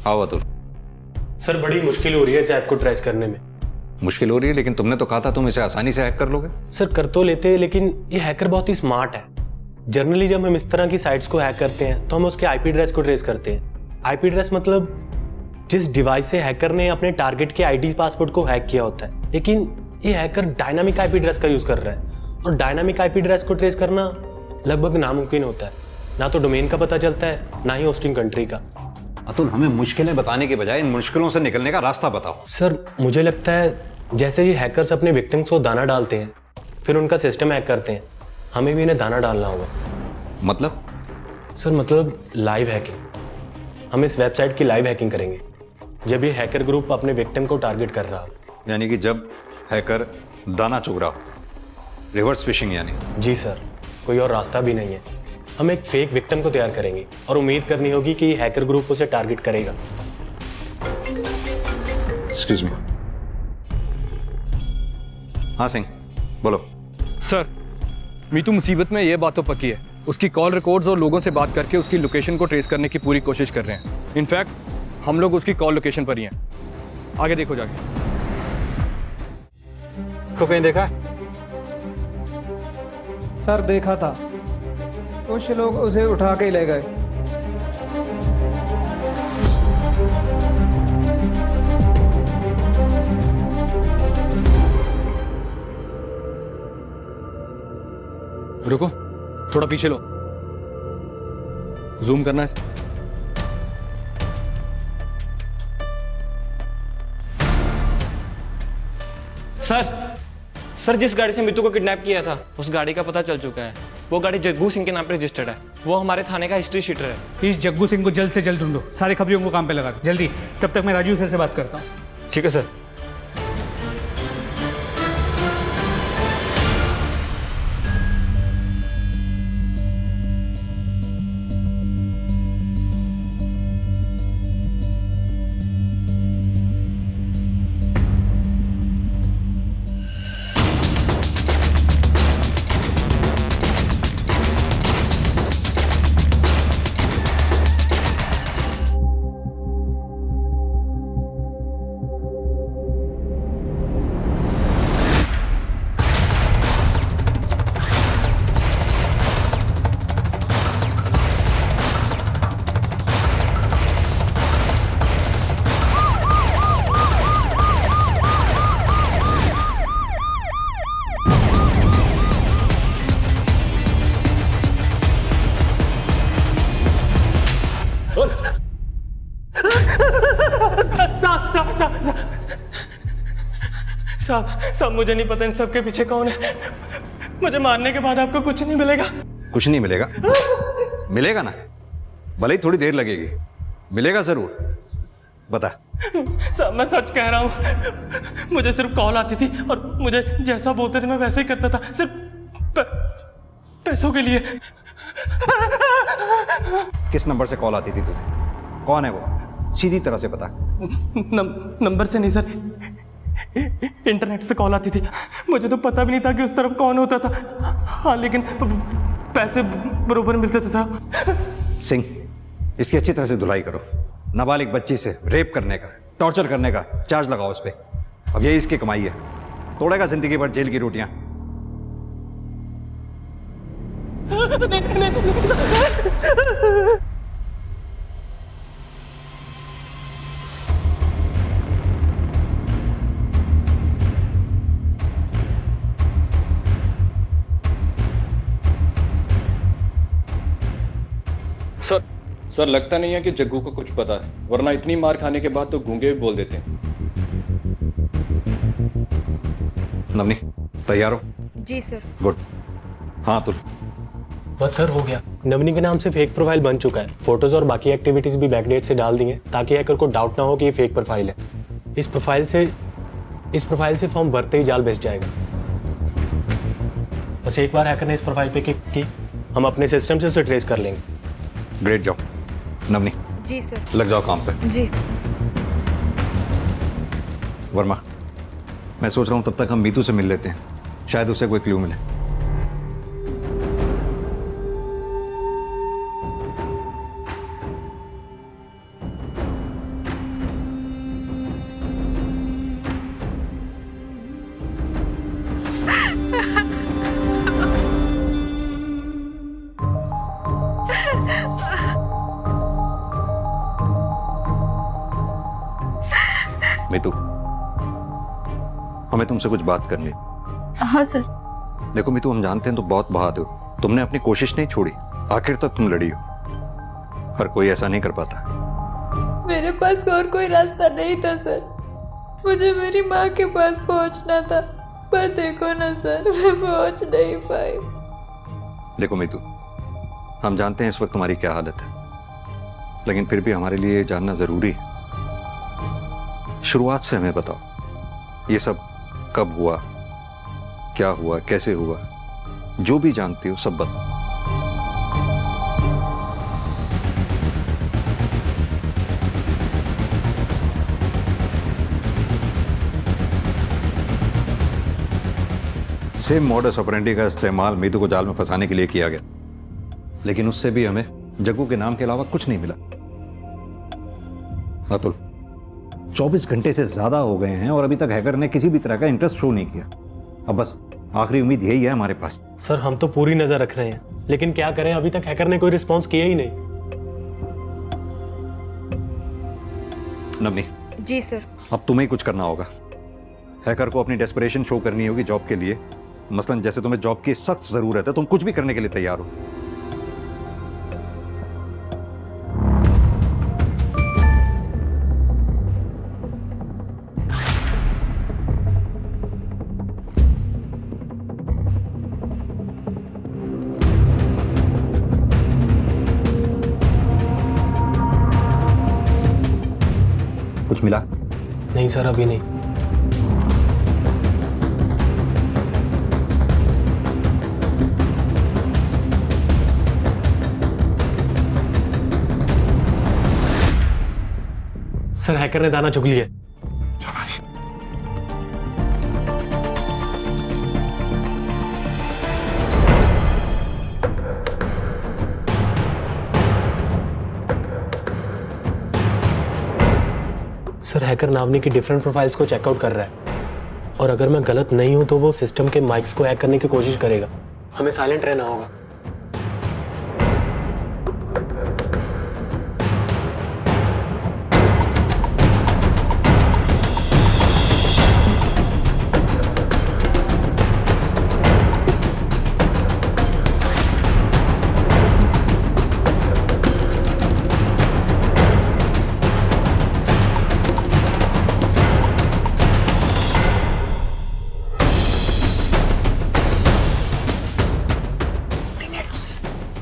आओ अतुल। सर बड़ी मुश्किल हो रही है इस ऐप को ट्रेस करने में। मुश्किल हो रही है, लेकिन तुमने तो कहा था तुम इसे आसानी से हैक कर लोगे। सर कर तो लेते हैं, लेकिन ये हैकर बहुत ही स्मार्ट है। जनरली जब हम इस तरह की साइट्स को हैक करते हैं तो हम उसके आईपी एड्रेस को ट्रेस करते हैं। आईपी एड्रेस मतलब जिस डिवाइस से हैकर ने अपने टारगेट के आईडी पासवर्ड को हैक किया होता है, लेकिन ये हैकर डायनामिक आईपी एड्रेस का यूज कर रहा है और डायनामिक आईपी एड्रेस को ट्रेस करना लगभग नामुमकिन होता है। ना तो डोमेन का पता चलता है, ना ही होस्टिंग कंट्री का। अतुल हमें मुश्किलें बताने के बजाय इन मुश्किलों से निकलने का रास्ता बताओ। सर मुझे लगता है जैसे ये हैकर्स अपने विक्टिम्स को दाना डालते हैं फिर उनका सिस्टम हैक करते हैं, हमें भी इन्हें दाना डालना होगा। मतलब? सर मतलब लाइव हैकिंग। हम इस वेबसाइट की लाइव हैकिंग करेंगे जब ये हैकर ग्रुप अपने विक्टिम को टारगेट कर रहा हो। यानी कि जब हैकर दाना चुग रहा हो, रिवर्स फिशिंग यानी। जी सर, कोई और रास्ता भी नहीं है। हम एक फेक विक्टिम को तैयार करेंगे और उम्मीद करनी होगी कि हैकर ग्रुप उसे टारगेट करेगा। Excuse me. हाँ सिंह बोलो। सर मीतू मुसीबत में ये बात तो पक्की है। उसकी कॉल रिकॉर्ड्स और लोगों से बात करके उसकी लोकेशन को ट्रेस करने की पूरी कोशिश कर रहे हैं। इनफैक्ट हम लोग उसकी कॉल लोकेशन पर ही हैं। आगे देखो जाके। तो कहीं देखा? सर देखा था, कुछ लोग उसे उठा के ले गए। रुको, थोड़ा पीछे लो, जूम करना है। सर जिस गाड़ी से मितू को किडनैप किया था उस गाड़ी का पता चल चुका है। वो गाड़ी जग्गू सिंह के नाम पर रजिस्टर्ड है। वो हमारे थाने का हिस्ट्री शीटर है। इस जग्गू सिंह को जल्द से जल्द ढूंढो, सारे खबरियों को काम पे लगा दो जल्दी। तब तक मैं राजीव सर से बात करता हूँ। ठीक है सर। साहब मुझे नहीं पता इन सब के पीछे कौन है। मुझे मारने के बाद आपको कुछ नहीं मिलेगा। कुछ नहीं मिलेगा? मिलेगा ना, भले ही थोड़ी देर लगेगी, मिलेगा जरूर। बता। साहब मैं सच कह रहा हूँ, मुझे सिर्फ कॉल आती थी और मुझे जैसा बोलते थे मैं वैसे ही करता था, सिर्फ पैसों के लिए। किस नंबर से कॉल आती थी तुझे? कौन है वो? सीधी तरह से बता। नंबर से नहीं सर, इंटरनेट से कॉल आती थी। मुझे तो पता भी नहीं था कि उस तरफ कौन होता था। हाँ लेकिन पैसे बरोबर मिलते थे साहब। सिंह, इसकी अच्छी तरह से धुलाई करो। नाबालिग बच्ची से रेप करने का, टॉर्चर करने का चार्ज लगाओ उस पर। अब यही इसकी कमाई है, तोड़ेगा जिंदगी भर जेल की रोटियां। सर सर लगता नहीं है कि जग्गू को कुछ पता है, वरना इतनी मार खाने के बाद तो गूंगे भी बोल देते हैं। नवनी तैयार हो? जी सर। गुड। हाँ तुल। बस सर हो गया। नवनी के नाम से फेक प्रोफाइल बन चुका है। फोटोज और बाकी एक्टिविटीज भी बैकडेट से डाल दी हैं ताकि हैकर को डाउट ना हो कि ये फेक प्रोफाइल है। इस प्रोफाइल से फॉर्म भरते ही जाल बेच जाएगा। बस एक बार हैकर ने इस प्रोफाइल पे क्लिक की, हम अपने सिस्टम से उसे ट्रेस कर लेंगे। ग्रेट जॉब नवनी। जी सर। लग जाओ काम पे। जी। वर्मा, मैं सोच रहा हूँ तब तक हम मीतू से मिल लेते हैं, शायद उसे कोई क्लू मिले। मीतू, हमें तुमसे कुछ बात करनी है। हाँ सर। देखो मीतू, हम जानते हैं तुम बहुत बहादुर हो, तुमने अपनी कोशिश नहीं छोड़ी, आखिर तक तुम लड़ी हो। हर कोई ऐसा नहीं कर पाता। मेरे पास और कोई रास्ता नहीं था सर, मुझे मेरी माँ के पास पहुंचना था, पर देखो ना सर, मैं पहुंच नहीं पाई। देखो मीतू, हम जानते हैं इस वक्त तुम्हारी क्या हालत है, लेकिन फिर भी हमारे लिए जानना जरूरी है। शुरुआत से हमें बताओ, ये सब कब हुआ, क्या हुआ, कैसे हुआ, जो भी जानती हो सब बताओ। सेम मॉडस ऑपरेंडी का इस्तेमाल मीतू को जाल में फंसाने के लिए किया गया, लेकिन उससे भी हमें जग्गू के नाम के अलावा कुछ नहीं मिला। अतुल, 24 घंटे से ज्यादा हो गए हैं और अभी तक हैकर ने किसी भी तरह का इंटरेस्ट शो नहीं किया। अब बस आखिरी उम्मीद यही है हमारे पास। सर हम तो पूरी नजर रख रहे हैं, लेकिन क्या करें, अभी तक हैकर ने कोई रिस्पॉन्स किया ही नहीं। नवनी। जी सर। अब तुम्हें ही कुछ करना होगा। हैकर को अपनी डेस्परेशन शो करनी होगी जॉब के लिए। मसलन जैसे तुम्हें जॉब की सख्त जरूरत है, तुम कुछ भी करने के लिए तैयार हो। कुछ मिला? नहीं सर, अभी नहीं। सर हैकर ने दाना चुग लिया। सर हैकर नावनी की डिफरेंट प्रोफाइल्स को चेकआउट कर रहा है, और अगर मैं गलत नहीं हूं तो वो सिस्टम के माइक्स को हैक करने की कोशिश करेगा। हमें साइलेंट रहना होगा।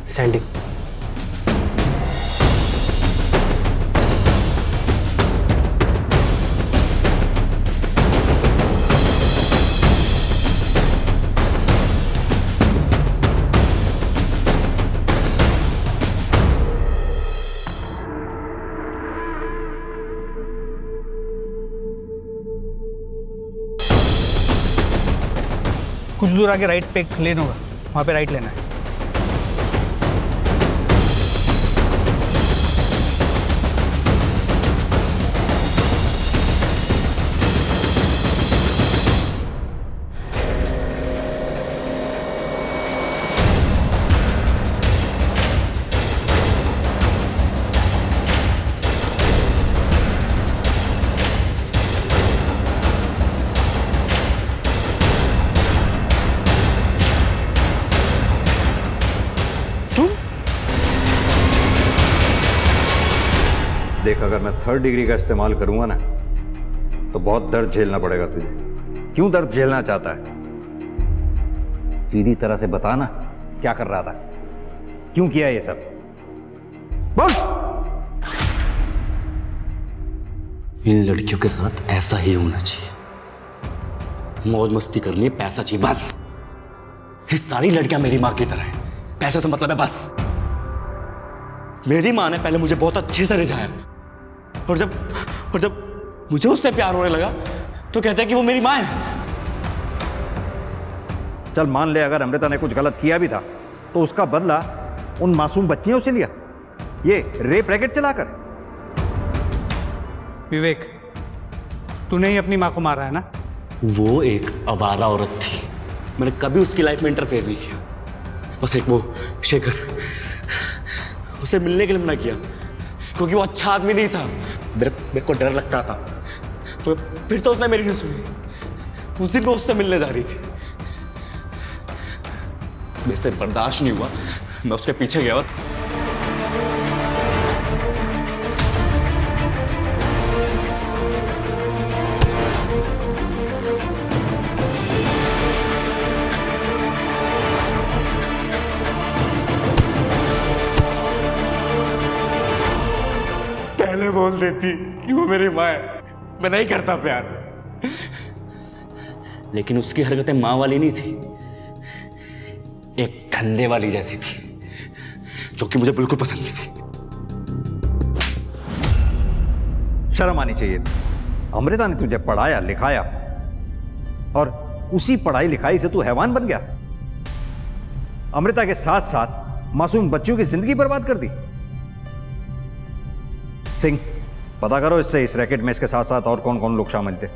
सेंडिंग। कुछ दूर आगे राइट पे एक लेन होगा, वहाँ पे राइट लेना है। देख, अगर मैं 3rd डिग्री का इस्तेमाल करूंगा ना तो बहुत दर्द झेलना पड़ेगा तुझे। क्यों दर्द झेलना चाहता है? सीधी तरह से बता ना, क्या कर रहा था, क्यों किया ये सब, बोल। इन लड़कियों के साथ ऐसा ही होना चाहिए, मौज मस्ती करनी है, पैसा चाहिए बस। ये सारी लड़कियां मेरी माँ की तरह हैं, पैसे से मतलब है बस। मेरी माँ ने पहले मुझे बहुत अच्छे से रिझाया, और जब मुझे उससे प्यार होने लगा तो कहते हैं कि वो मेरी माँ है। चल मान ले, अगर अमृता ने कुछ गलत किया भी था तो उसका बदला उन मासूम बच्चियों से लिया, ये रेप रैकेट चलाकर। विवेक, तूने ही अपनी माँ को मारा है ना? वो एक आवारा औरत थी, मैंने कभी उसकी लाइफ में इंटरफेयर नहीं किया। बस एक वो शेखर, उससे मिलने के लिए मना किया क्योंकि वो अच्छा आदमी नहीं था। मेरे को डर लगता था, तो फिर तो उसने मेरी नहीं सुनी। उस दिन वो उससे मिलने जा रही थी, मेरे से बर्दाश्त नहीं हुआ, मैं उसके पीछे गया और पहले बोल देती कि वो मेरी माँ है, मैं नहीं करता प्यार। लेकिन उसकी हरकतें माँ वाली नहीं थी, एक धंधे वाली जैसी थी, जो कि मुझे बिल्कुल पसंद नहीं थी। शर्म आनी चाहिए। अमृता ने तुझे पढ़ाया लिखाया और उसी पढ़ाई लिखाई से तू हैवान बन गया। अमृता के साथ साथ मासूम बच्चियों की जिंदगी बर्बाद कर दी। सिंह, पता करो इससे, इस रैकेट में इसके साथ साथ और कौन कौन लोग शामिल थे।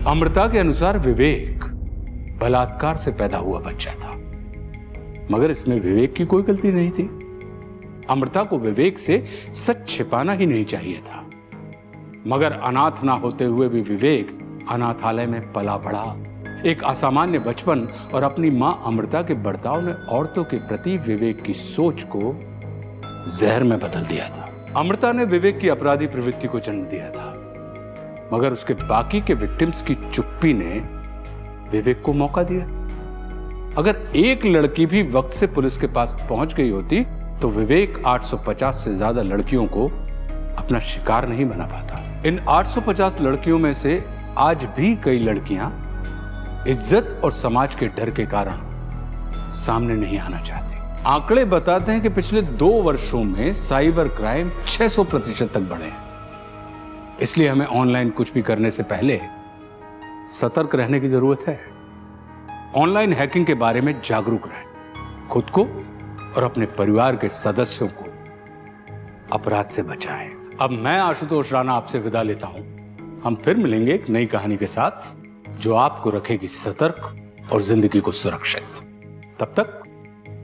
अमृता के अनुसार विवेक बलात्कार से पैदा हुआ बच्चा था, मगर इसमें विवेक की कोई गलती नहीं थी। अमृता को विवेक से सच छिपाना ही नहीं चाहिए था, मगर अनाथ ना होते हुए भी विवेक अनाथालय में पला बढ़ा। एक असामान्य बचपन और अपनी मां अमृता के बर्ताव ने औरतों के प्रति विवेक की सोच को जहर में बदल दिया था। अमृता ने विवेक की अपराधी प्रवृत्ति को जन्म दिया था, मगर उसके बाकी के विक्टिम्स की चुप्पी ने विवेक को मौका दिया। अगर एक लड़की भी वक्त से पुलिस के पास पहुंच गई होती तो विवेक 850 से ज्यादा लड़कियों को अपना शिकार नहीं बना पाता। इन 850 लड़कियों में से आज भी कई लड़कियां इज्जत और समाज के डर के कारण सामने नहीं आना चाहती। आंकड़े बताते हैं कि पिछले 2 वर्षों में साइबर क्राइम 600% तक बढ़े हैं। इसलिए हमें ऑनलाइन कुछ भी करने से पहले सतर्क रहने की जरूरत है। ऑनलाइन हैकिंग के बारे में जागरूक रहें, खुद को और अपने परिवार के सदस्यों को अपराध से बचाएं। अब मैं आशुतोष राणा आपसे विदा लेता हूं। हम फिर मिलेंगे एक नई कहानी के साथ जो आपको रखेगी सतर्क और जिंदगी को सुरक्षित। तब तक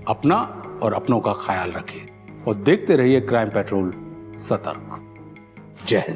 अपना और अपनों का ख्याल रखिए और देखते रहिए क्राइम पेट्रोल सतर्क। जय हिंद।